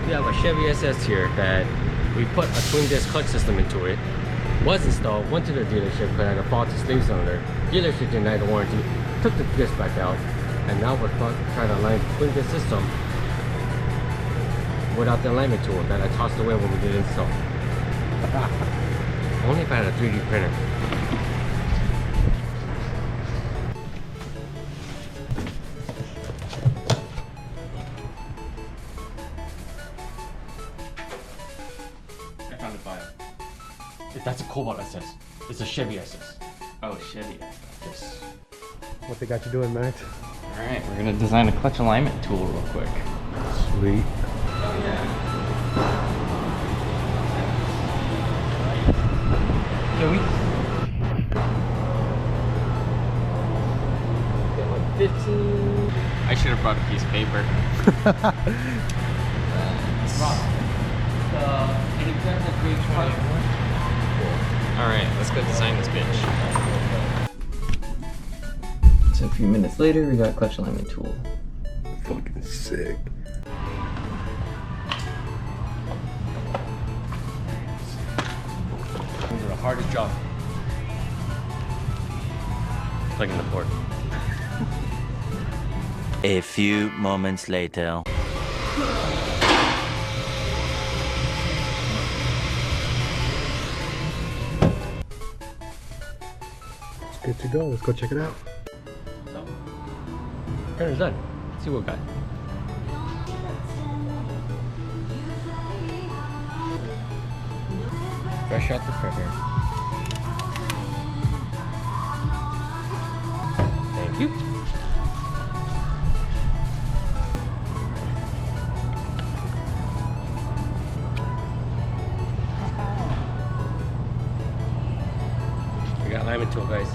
We have a Chevy SS here that we put a twin disc clutch system into it. Was installed, went to the dealership because it had a faulty sleeve cylinder. Dealership denied the warranty, took the disc back out, and now we're trying to align the twin disc system without the alignment tool that I tossed away when we did install. Only if I had a 3D printer. I found a file. That's a Cobalt SS. It's a Chevy SS. Oh, Chevy. Yes. What they got you doing, Max? Alright, we're gonna design a clutch alignment tool real quick. Sweet. Oh yeah. Can we? Got like 15. I should have brought a piece of paper. Can you grab that green part? Alright, let's go design this bitch. So a few minutes later, we got clutch alignment tool. Fucking sick. These are the hardest job. Plugging the port. A few moments later. It's good to go. Let's go check it out. So, printer's done. Let's see what we got. Fresh out the printer. Thank you. We got alignment tool, guys.